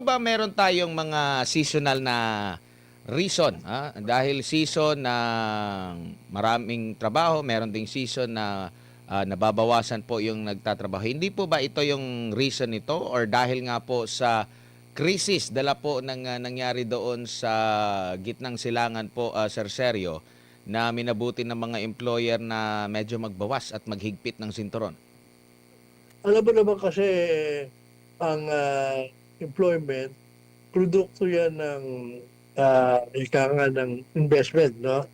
ba meron tayong mga seasonal na reason? Dahil season na maraming trabaho, meron ding season na nababawasan po yung nagtatrabaho. Hindi po ba ito yung reason nito or dahil nga po sa krisis dala po ng nangyari doon sa gitnang silangan po, Sir Sergio, na minabuti ng mga employer na medyo magbawas at maghigpit ng sinturon? Alam mo naman kasi ang employment, produkto yan ng ika nga ng investment, no?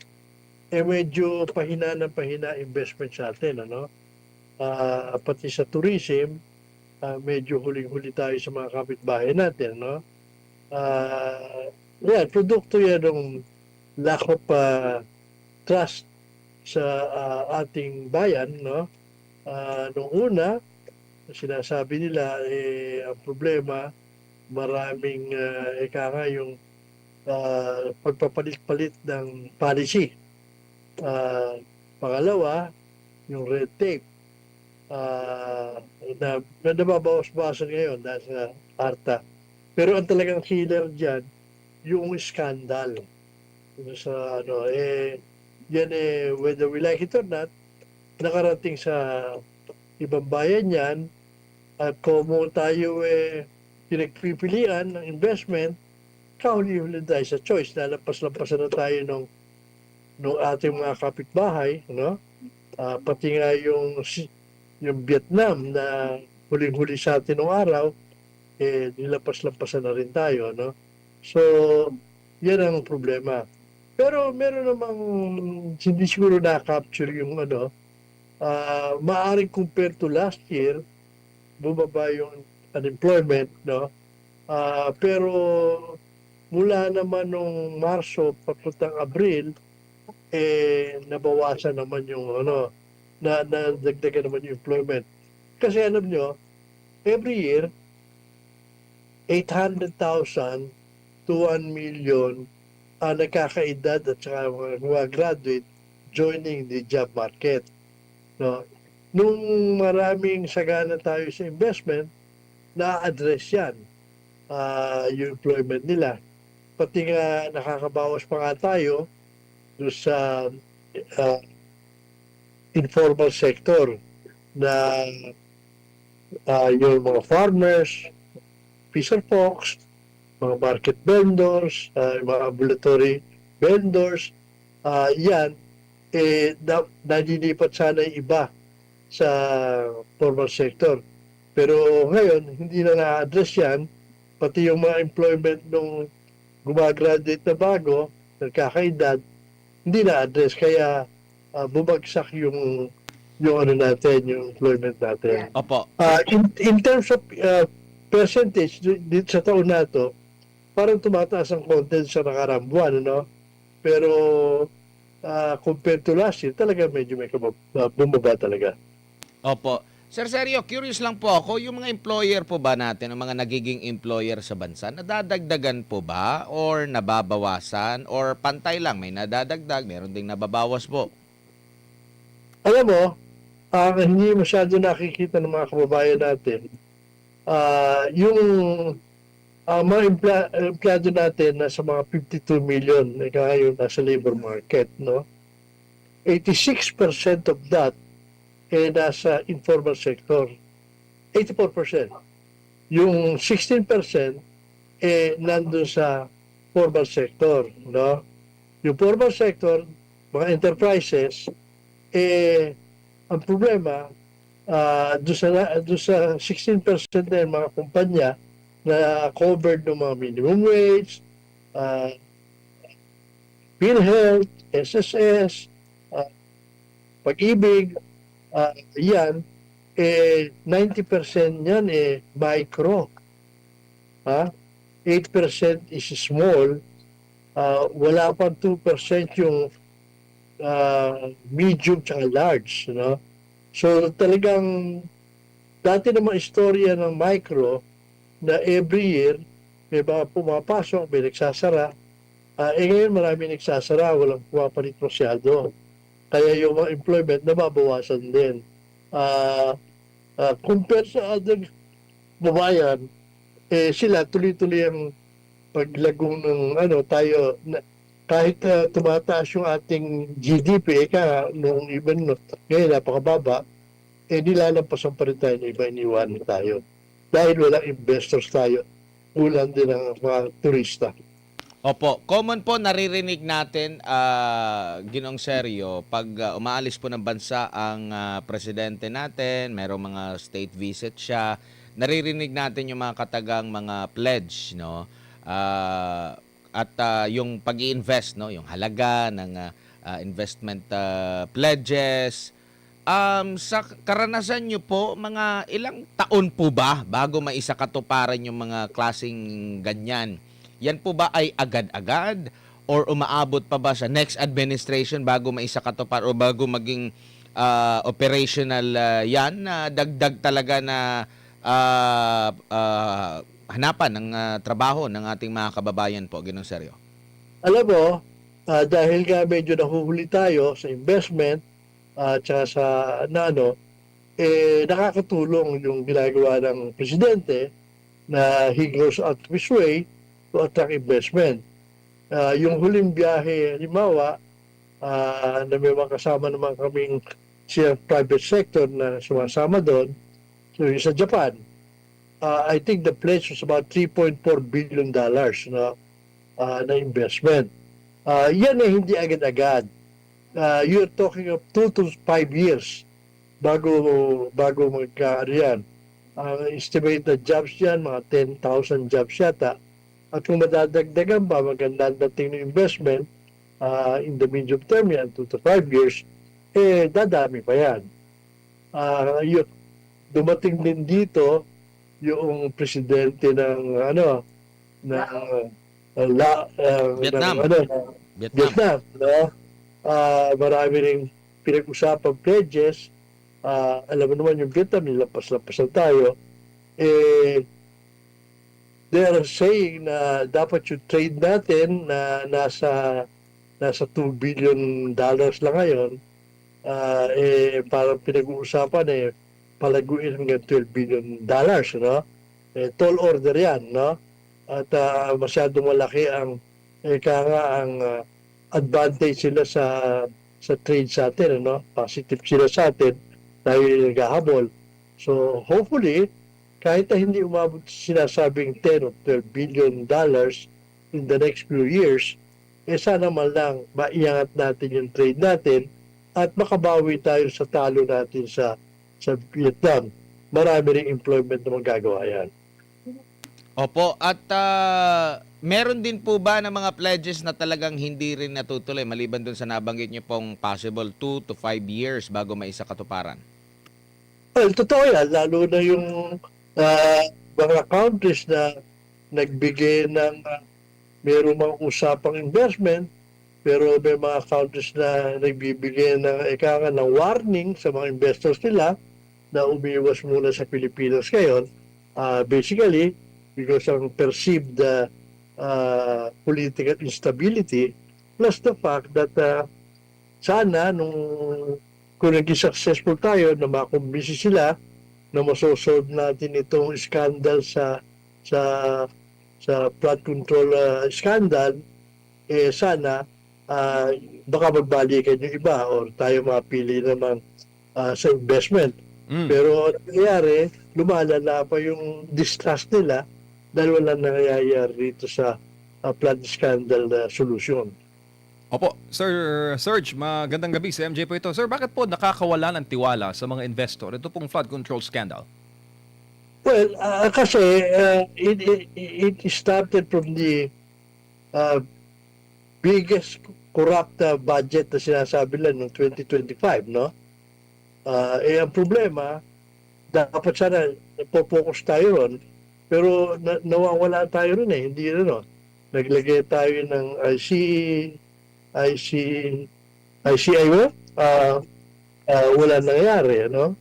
Medyo pahina ng pahina investment sa atin, ano? Pati sa tourism, medyo huling-huli tayo sa mga kapitbahay natin, no? Yan, produkto yan ng lack of trust sa ating bayan, no? Noong una, sinasabi nila, ang problema, maraming ika nga yung pagpapalit-palit ng policy. Pangalawa, yung red tape na nababawas-bawasan ngayon dahil sa ARTA. Pero ang talagang killer dyan, yung scandal. Sa ano, yan whether we like it or not, nakarating sa ibang bayan yan, at kung tayo pinagpipilian ng investment, kahuli-huli tayo sa choice. Lalampas-lampasan na tayo nung ating mga kapitbahay, no? Pati nga yung Vietnam na huling-huli sa atin nung araw, nilampas-lampasan na rin tayo, no? So, yan ang problema. Pero meron namang hindi siguro na-capture yung maaring compared to last year, bumaba yung unemployment, no? Pero mula naman nung Marso papuntang Abril, nabawasan naman yung nadagdagan naman yung employment. Kasi alam nyo, every year, 800,000 to 1 million nagkakaedad at saka mga graduate joining the job market. No? Nung maraming sagana tayo sa investment, na-address yan, yung employment nila. Pati nga nakakabawas pa nga tayo doon sa informal sector na yung mga farmers, fisher folks, mga market vendors, mga ambulatory vendors, yan, nalilipat sana yung iba sa formal sector. Pero ngayon, hindi na na-address yan, pati yung mga employment nung gumagraduate na bago, nagkakaedad, hindi na-address. Kaya bumagsak yung natin, yung employment natin. Opo. In terms of percentage, dito sa taon na to, parang tumataas ang content sa nakaraang buwan, no? Pero compared to last year, talaga medyo may bumaba talaga. Opo. Sir Sergio, curious lang po ako, yung mga employer po ba natin, ang mga nagiging employer sa bansa, nadadagdagan po ba or nababawasan or pantay lang? May nadadagdag, meron ding nababawas po. Alam mo, hindi masyado nakikita ng mga kababayan natin, yung mga empleyado natin nasa mga 52 million ngayon nasa labor market, no? 86% of that nasa informal sector. 84%. Yung 16% nandun sa formal sector, no? Yung formal sector, mga enterprises, ang problema, doon sa 16% na yung mga kumpanya na covered ng mga minimum wage, PhilHealth, SSS, Pag-ibig, yan, 90% yan micro. 8% is small, wala pa 2% yung medium tsaka large, no? So talagang dati naman istorya ng micro na every year may mga pumapasok, may nagsasara. Ngayon marami nagsasara, walang pumapalit masyado. Kaya yung mga employment nababawasan din. Compare sa other babayan, sila tuloy-tuloy ang paglagong ng tayo kahit tumataas yung ating GDP, noong even ngayon napakababa, nilalampasan pa rin tayo ng iba, iniwanan tayo. Dahil walang investors tayo, kulang din ang mga turista. Opo, common po naririnig natin, Ginong Sergio, pag umaalis po ng bansa ang presidente natin, merong mga state visit siya, naririnig natin yung mga katagang mga pledge, no? At yung pag-i-invest, no, yung halaga ng investment pledges. Sa karanasan nyo po, mga ilang taon po ba bago maisakatuparan yung mga klaseng ganyan? Yan po ba ay agad-agad or umaabot pa ba sa next administration bago maisakatupar o bago maging operational yan na dagdag talaga na hanapan ng trabaho ng ating mga kababayan po, Ginong Sergio? Alam mo, dahil nga medyo nahuhuli tayo sa investment at sa nakakatulong yung ginagawa ng presidente na he goes out of his way to attract investment. Yung huling biyahe, halimbawa, na may mga kasama naman kaming siya private sector na sumasama doon, so yung sa Japan, I think the pledge was about $3.4 billion na investment. Yan ay hindi agad-agad. You're talking of 2 to 5 years bago yan. Ang estimated jobs yan, mga 10,000 jobs yata. At kung madadagdagan pa, magandang dating ng investment in the medium term yan, 2 to 5 years, dadami pa yan. Dumating din dito yung presidente ng Vietnam. Vietnam, no? Marami ring pinag-usapang pledges. Alam mo naman yung Vietnam, nilampas-lampasan tayo. They are saying na dapat yung trade natin na nasa $2 billion lang ngayon, parang pinag-uusapan palaguin hanggang $12 billion, no? Tall order yan, no? At masyadong malaki ang advantage sila sa trade sa atin, no? Positive sila sa atin dahil naghahabol. So hopefully, kahit na hindi umabot sinasabing 10 or $12 billion in the next few years, sana man lang maiangat natin yung trade natin at makabawi tayo sa talo natin sa Vietnam. Marami ring employment na magagawa yan. Opo, at meron din po ba ng mga pledges na talagang hindi rin natutuloy maliban dun sa nabanggit niyo pong possible 2 to 5 years bago maisakatuparan? Well, totoo yan. Lalo na yung mga countries na nagbigay ng mayroong mga usapang investment, pero may mga countries na nagbibigay ng warning sa mga investors nila na umiwas muna sa Pilipinas ngayon. Basically, because of perceived political instability, plus the fact that sana kung naging successful tayo na makumbisi sila na masosolve natin itong scandal sa flood control scandal, sana baka magbalikan yung iba or tayo mapili naman sa investment. Pero nangyayari, lumalala pa yung distrust nila dahil wala nangyayari rito sa flood scandal na solusyon. Opo, Sir Serge, magandang gabi. Si MJ po ito. Sir, bakit po nakakawala ng tiwala sa mga investor ito pong flood control scandal? Well, kasi it started from the biggest corrupt budget na sinasabi lang noong 2025, no? Ang problema, dapat sana po-focus tayo ron, pero nawawala tayo ron hindi rin, no? Naglagay tayo ng ICI mo, wala nangyari, no?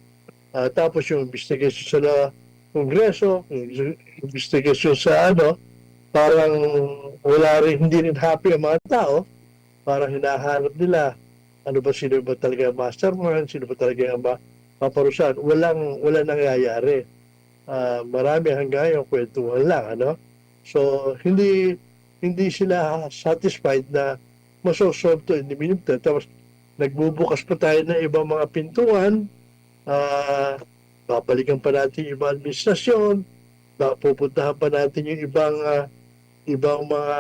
Tapos yung investigation sa Kongreso, yung investigation sa parang hindi rin happy ang mga tao, parang hinahanap nila sino ba talaga ang mastermind, sino ba talaga ang maparusahan. Walang nangyayari. marami hanggang ngayon kwentuhan lang, ano? So, hindi sila satisfied na masosolve to in the minute. Tapos, nagbubukas pa tayo ng ibang mga pintuan, babalikan pa natin yung ibang administrasyon, pupuntahan pa natin yung ibang mga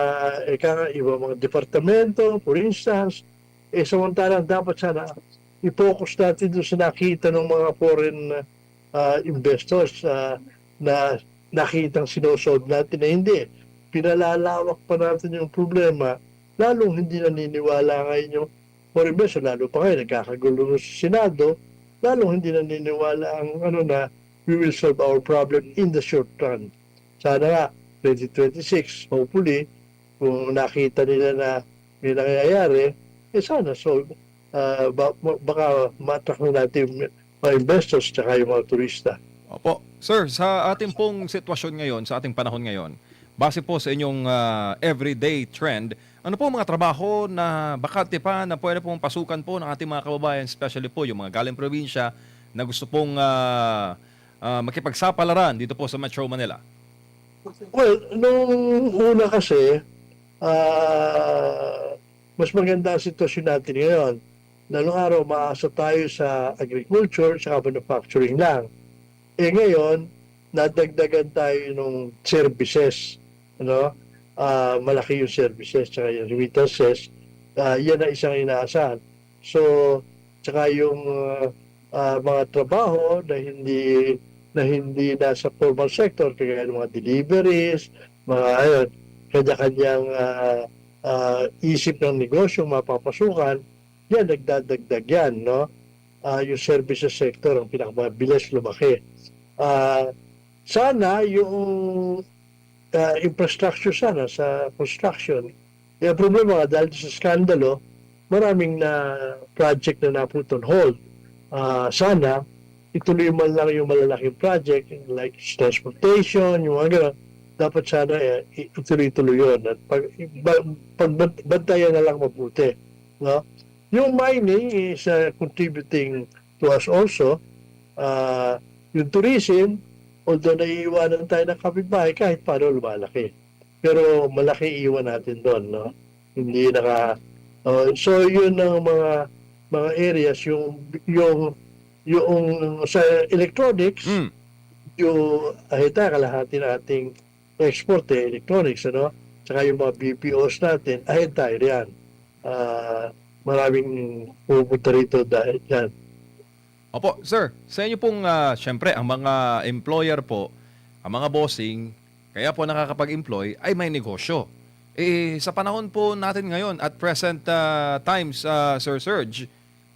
ibang mga departamento, for instance. Samantalang dapat sana i-focus natin doon sa nakita ng mga foreign investors na nakitang sinusolve natin na hindi. Pinalalawak pa natin yung problema, lalong hindi naniniwala ngayon yung foreign investor, lalo pa ngayon nagkakagulo sa Senado, lalong hindi naniniwala ang na we will solve our problem in the short run. Sana nga, 2026, hopefully, kung nakita nila na may nangyayari, sana solve. Baka matrak na natin mga investors tsaka yung mga turista. Opo. Sir, sa ating pong sitwasyon ngayon, sa ating panahon ngayon, base po sa inyong everyday trend, ano po mga trabaho na bakante pa na pwede pong pasukan po ng ating mga kababayan, especially po yung mga galing probinsya na gusto pong makipagsapalaran dito po sa Metro Manila? Well, nung una kasi, mas maganda ang sitwasyon natin ngayon. Lalong araw, maasa tayo sa agriculture, sa manufacturing lang. Ngayon, nadagdagan tayo ng services. Malaki yung services, tsaka yung remittances. Yan ang isang inaasahan. So, tsaka yung mga trabaho na hindi nasa formal sector, kaya ng mga deliveries, mga kanya-kanyang isip ng negosyo, mapapasukan, yan, nagdadagdag yan, no? Yung services sector, ang pinakamabilis lumaki. Sana yung infrastructure sana sa construction. Yung problema nga, dahil sa skandalo, maraming na project na naput on hold. Sana, ituloy man lang yung malalaking project like transportation, yung mga gano'n, dapat sana ituloy-tuloy yun. At pagbantayan na lang mabuti. No? Yung mining is contributing to us also. Yung tourism, although naiiwanan tayo ng kapitbahay, kahit paano lumalaki. Pero malaki iiwan natin doon. No? Hindi so yun ang mga areas, yung sa electronics, yung kalahati na ating export electronics, Tsaka yung mga BPOs natin, ahead tayo riyan. Maraming pupunta rito dahil yan. Opo, sir, sa inyo pong, syempre, ang mga employer po, ang mga bossing, kaya po nakakapag-employ, ay may negosyo. Sa panahon po natin ngayon, at present times, Sir Serge,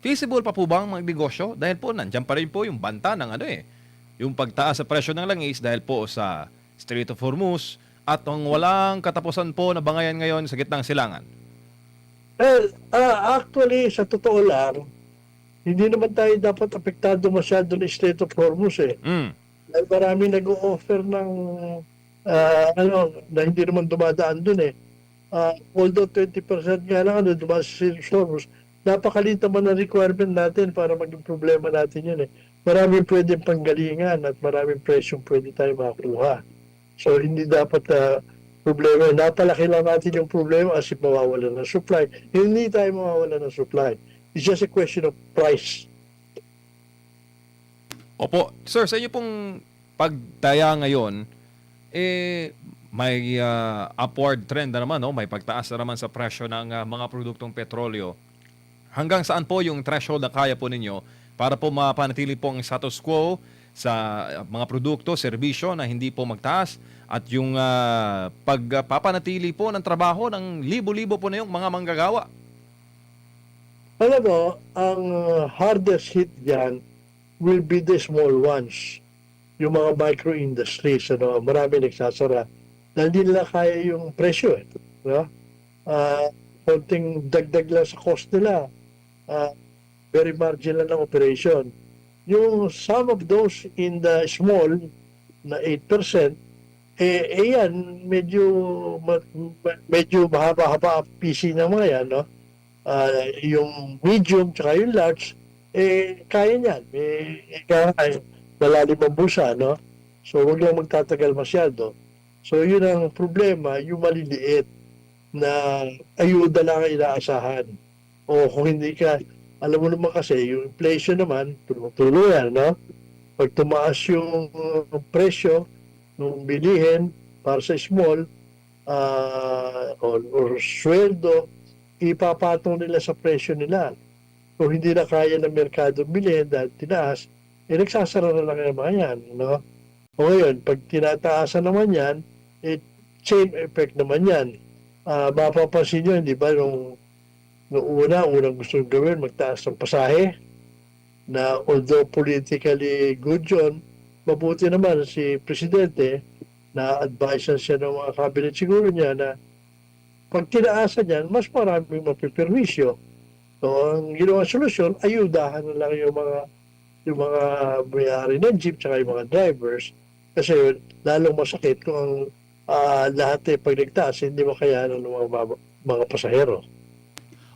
feasible pa po bang magnegosyo? Dahil po, nandyan pa rin po yung banta ng yung pagtaas sa presyo ng langis dahil po sa Strait of Hormuz at ang walang katapusan po na bangayan ngayon sa gitnang silangan. Actually, sa totoo lang, hindi naman tayo dapat apektado masyado ng Strait of Hormuz Dahil marami nag-o-offer ng na hindi naman dumadaan dun although 20% nga lang dumaan sa Strait of Hormuz, napakaliit naman ang requirement natin para maging problema natin yun Maraming pwedeng panggalingan at maraming presyong pwede tayo makuha. So, hindi dapat problema. Napalaki lang natin yung problema as if mawawala ng supply. Hindi tayo mawawala ng supply. It's just a question of price. Opo. Sir, sa inyo pong pagtaya ngayon, may upward trend na naman, may pagtaas na naman sa presyo ng mga produktong petrolyo. Hanggang saan po yung threshold na kaya po ninyo para po mapanatili po ang status quo sa mga produkto, serbisyo na hindi po magtaas at yung pagpapanatili po ng trabaho ng libo-libo po na yung mga manggagawa? Alam mo, ang hardest hit dyan will be the small ones. Yung mga micro-industries, marami nagsasara. Dahil hindi nila kaya yung presyo. Konting dagdag lang sa cost nila. Very marginal ng operation. Yung some of those in the small, na 8%, yan, medyo mahaba-haba ang PC ng mga yan, yung medium, tsaka yung large, kaya niyan. Malalim ang busa, So, wag lang magtatagal masyado. So, yun ang problema, yung maliliit na ayuda lang ang inaasahan. O kung hindi ka, alam mo naman kasi, yung inflation naman, tulong-tuloy yan, no? Pag tumaas yung presyo ng bilihin para sa small, or sweldo, ipapatong nila sa presyo nila. Kung hindi na kaya ng merkado bilhin dahil tinaas, nagsasara na lang yung mga yan, no? O ngayon, pag tinataasan naman yan, chain effect naman yan. Mapapansin nyo, hindi ba, nung unang gusto gawin, magtaas ng pasahe, na although politically good yun, mabuti naman si Presidente, na advisean siya ng mga cabinet siguro niya na pag tinaasan yan, mas maraming mapiperwisyo. So, ang ginawa solusyon, ayudahan na lang yung mga may-ari ng jeep tsaka yung mga drivers kasi lalong masakit kung lahat pag nagtaas, hindi makayanan ng mga pasahero.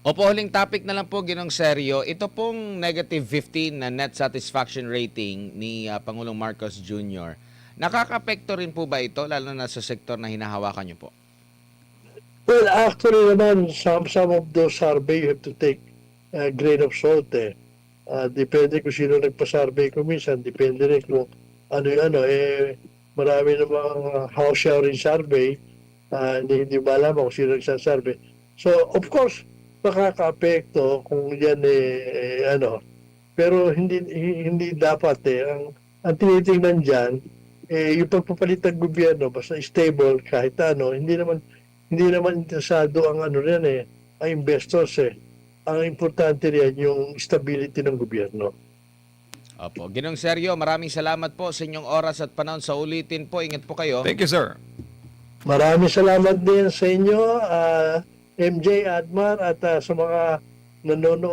Opo, huling topic na lang po, Ginong Sergio. Ito pong negative 15 na net satisfaction rating ni Pangulong Marcos Jr. Nakaka-apekto rin po ba ito, lalo na sa sektor na hinahawakan niyo po? Well, actually naman, some of those survey, you have to take a grain of salt depende kung sino nagpa-survey ko minsan, depende rin kung marami namang house sharing survey, hindi malaman kung sino nagsasurvey. So, of course, nakaka-apekto kung yan pero hindi dapat ang tinitingnan diyan yung pagpapalit ng gobyerno basta stable kahit hindi naman interesado ang ang investors ang importante riyan yung stability ng gobyerno. Opo. Ginong Sergio, maraming salamat po sa inyong oras at panahon. Sa ulitin po, ingat po kayo. Thank you, sir. Maraming salamat din sa inyo, MJ, Admar, at sa mga nanonood